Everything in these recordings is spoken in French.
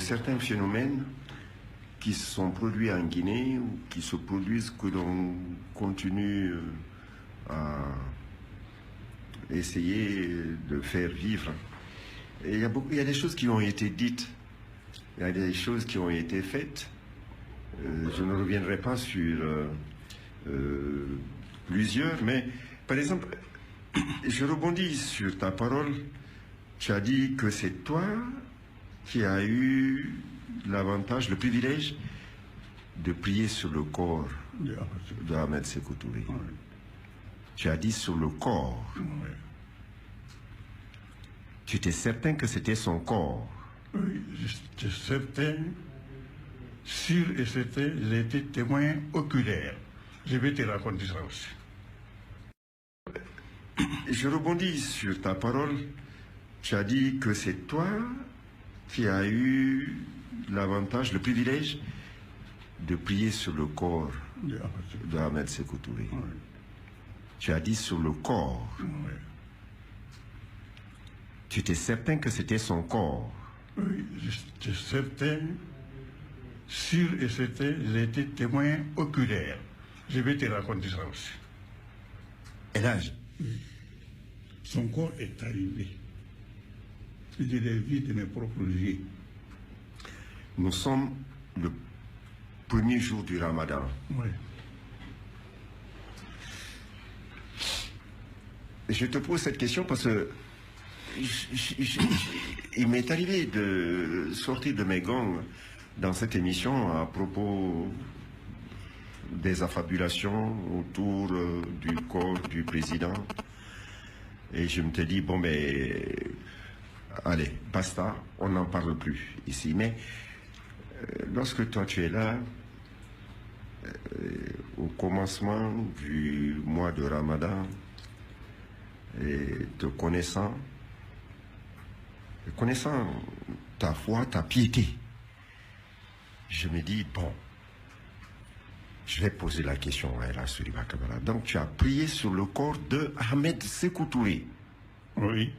certains phénomènes qui se sont produits en Guinée ou qui se produisent que l'on continue à essayer de faire vivre. Et il y a des choses qui ont été dites, il y a des choses qui ont été faites. Je ne reviendrai pas sur plusieurs, mais par exemple, je rebondis sur ta parole. Tu as dit que c'est toi qui as eu l'avantage, le privilège de prier sur le corps de Ahmed Sékou Touré. Oui. Tu as dit sur le corps. Oui. Tu étais certain que c'était son corps? Oui, j'étais certain, sûr et certain, j'ai été témoin oculaire. Je vais te raconter ça aussi. Je rebondis sur ta parole. Tu as dit que c'est toi qui as eu l'avantage, le privilège de prier sur le corps de Ahmed Sékou Touré. Oui. Tu as dit sur le corps. Oui. Tu étais certain que c'était son corps? Oui, j'étais certain, sûr et certain, j'ai été témoin oculaire. Je vais te raconter ça aussi. Et là, son corps est arrivé. Je l'ai vu de mes propres yeux. Nous sommes le premier jour du Ramadan. Oui. Je te pose cette question parce que il m'est arrivé de sortir de mes gonds dans cette émission à propos des affabulations autour du corps du président. Et je me suis dit, bon, mais allez, basta, on n'en parle plus ici. Mais lorsque toi tu es là, au commencement du mois de Ramadan, et te connaissant ta foi, ta piété, je me dis, bon, je vais poser la question à Ella Soriba Camara. Donc tu as prié sur le corps de Ahmed Sékou Touré? Oui.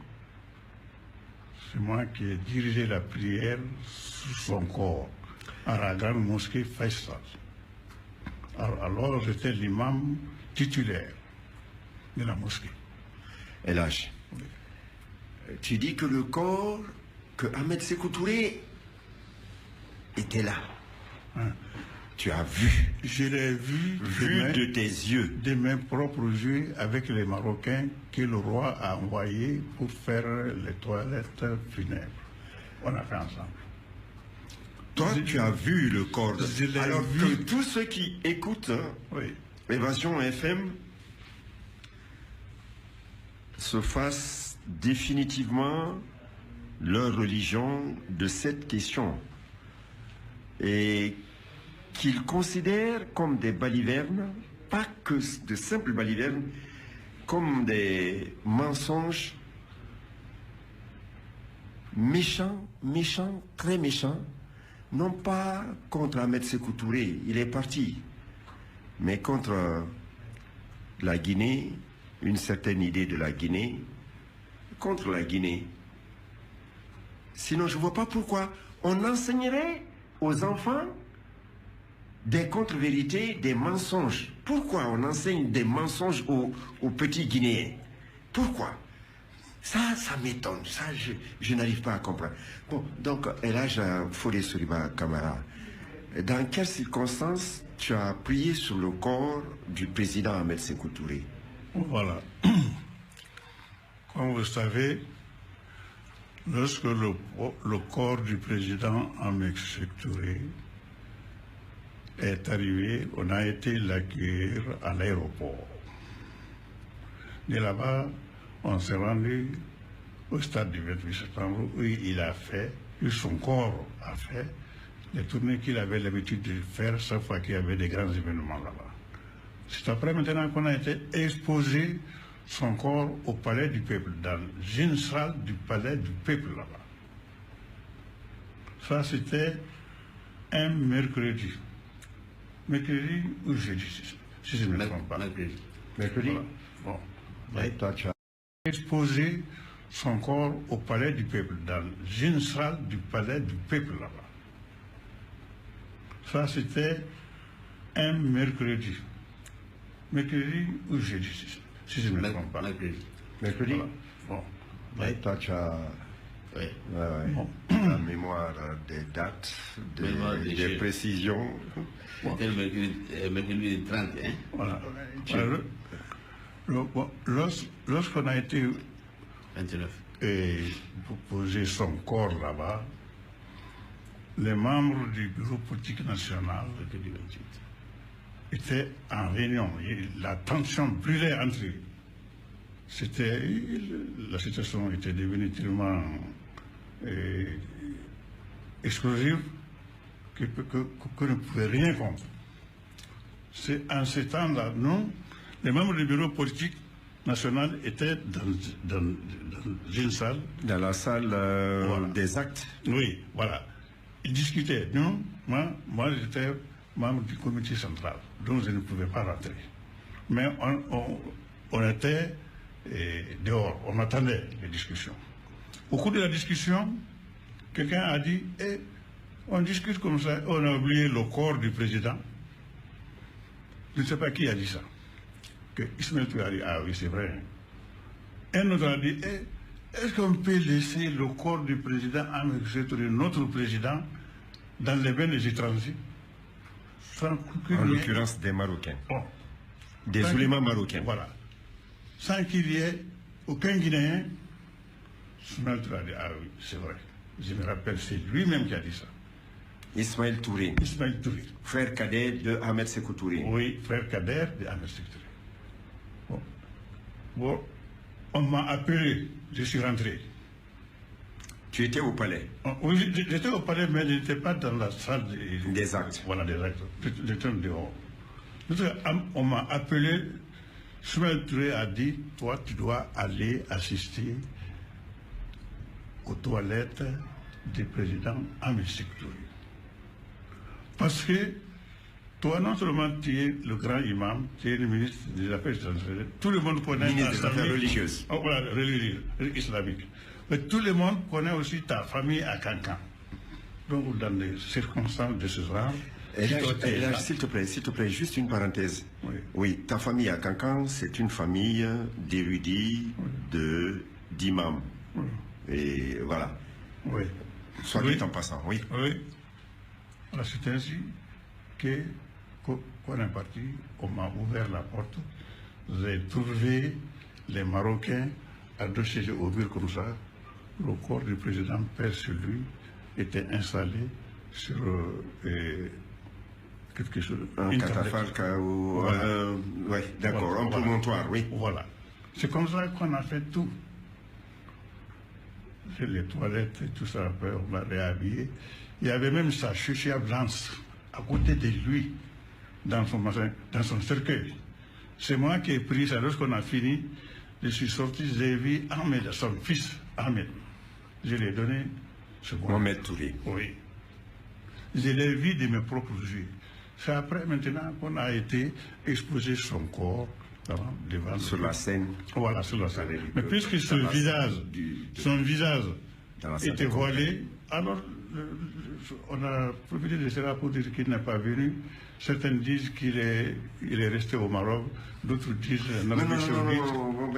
C'est moi qui ai dirigé la prière sur son corps à la grande mosquée Faisal. Alors j'étais l'imam titulaire de la mosquée. Et là, tu dis que le corps, que Ahmed Sékou Touré était là. Hein? Tu as vu. Je l'ai vu de tes yeux. De mes propres yeux avec les Marocains que le roi a envoyés pour faire les toilettes funèbres. On a fait ensemble. Toi, tu as vu le corps. Alors vu. Que tous ceux qui écoutent oui. Évasion FM se fassent définitivement leur religion de cette question et qu'ils considèrent comme des balivernes, pas que de simples balivernes, comme des mensonges méchants, très méchants, non pas contre Ahmed Sékou Touré, il est parti, mais contre la Guinée, une certaine idée de la Guinée, contre la Guinée. Sinon, je ne vois pas pourquoi on enseignerait aux enfants des contre-vérités, des mensonges. Pourquoi on enseigne des mensonges aux petits Guinéens? Pourquoi? Ça m'étonne. Ça, je n'arrive pas à comprendre. Bon, donc, Elhadj Fodé Soriba Camara, dans quelles circonstances tu as prié sur le corps du président Ahmed Sékou Touré? Voilà. Comme vous savez, lorsque le corps du président Ahmed Sékou Touré est arrivé, on a été l'accueillir à l'aéroport. De là-bas, on s'est rendu au stade du 28 septembre où il a fait, où son corps a fait, les tournées qu'il avait l'habitude de faire chaque fois qu'il y avait des grands événements là-bas. C'est après maintenant qu'on a été exposé son corps au palais du peuple, dans une salle du palais du peuple là-bas. Ça, c'était un mercredi. Mercredi ou jeudi, si je ne me trompe pas. Mercredi. Voilà. Bon. Et toi, tu as exposé son corps au palais du peuple, dans une salle du palais du peuple là-bas. Ça, c'était un mercredi. Mercredi ou jeudi, si je ne me trompe pas. Mercredi. Voilà. Bon. Ouais, toi, tu as Oui. Bon. la mémoire des dates, des précisions. C'était le mercredi 30, hein? Voilà. Lorsqu'on a été 29. pour poser son corps là-bas, les membres du bureau politique national Mercredi 28. étaient en réunion. Et la tension brûlait entre eux. La situation était devenue tellement explosive qu'on ne pouvait rien comprendre. C'est en ce temps-là, nous, les membres du bureau politique national étaient dans une salle. Dans la salle Voilà. des actes. Oui, voilà. Ils discutaient. Nous, moi j'étais membre du comité central, donc je ne pouvais pas rentrer. Mais on était dehors, on attendait les discussions. Au cours de la discussion, quelqu'un a dit on discute comme ça, on a oublié le corps du président. Je ne sais pas qui a dit ça. Que Ismaël Touré a dit ah oui, c'est vrai. Un autre a dit est-ce qu'on peut laisser le corps du président notre président, dans les bains des étrangers En l'occurrence des Marocains. Bon. Des oulémas marocains. Voilà. Sans qu'il y ait aucun Guinéen, Ismaël Touré a dit ah oui, c'est vrai. Je me rappelle, c'est lui-même qui a dit ça. Ismaël Touré, Ismaël Touré. frère cadet de Ahmed Sékou Touré. Oui, frère cadet de Ahmed Sékou Touré. Bon, on m'a appelé, je suis rentré. Tu étais au palais. Oui, j'étais au palais, mais je n'étais pas dans la salle Des actes. Voilà, des actes. J'étais dehors. On m'a appelé, Ismaël Touré a dit, toi, tu dois aller assister aux toilettes du président Ahmed Sékou Touré. Parce que toi, non seulement tu es le grand imam, tu es le ministre des Affaires étrangères, tout le monde connaît Ministre ta des Affaires famille. religieuses. Oh, voilà, religieuses, islamiques. Mais tout le monde connaît aussi ta famille à Cancan. Donc, dans des circonstances de ce genre, S'il te plaît, juste une parenthèse. Oui. Oui, ta famille à Cancan, c'est une famille d'érudits, d'imams. Oui. Et voilà. Oui. Soit Oui. dit en passant, oui. Oui. Alors, c'est ainsi qu'on est parti, on m'a ouvert la porte, j'ai trouvé les Marocains adossés au mur comme ça. Le corps du président père sur lui était installé sur quelque chose. Un une catafalque tablette. ou... Voilà. oui, d'accord, Voilà, un voilà. promontoire, oui. Voilà. C'est comme ça qu'on a fait tout. C'est les toilettes et tout ça, après on l'a réhabillé. Il y avait même sa chuchia blanche à côté de lui, dans son cercueil. C'est moi qui ai pris ça. Lorsqu'on a fini, je suis sorti, j'ai vu Ahmed, son fils Ahmed. Je lui ai donné ce bois. Mohamed Touré. Oui. Je l'ai vu de mes propres yeux. C'est après maintenant qu'on a été exposé son corps devant Sur la scène. Voilà, sur la scène. Mais puisque Dans son la visage, dans la salle était de voilé, alors on a profité de cela pour dire qu'il n'est pas venu. Certains disent qu'il est resté au Maroc, d'autres disent en Arabie Saoudite. Non,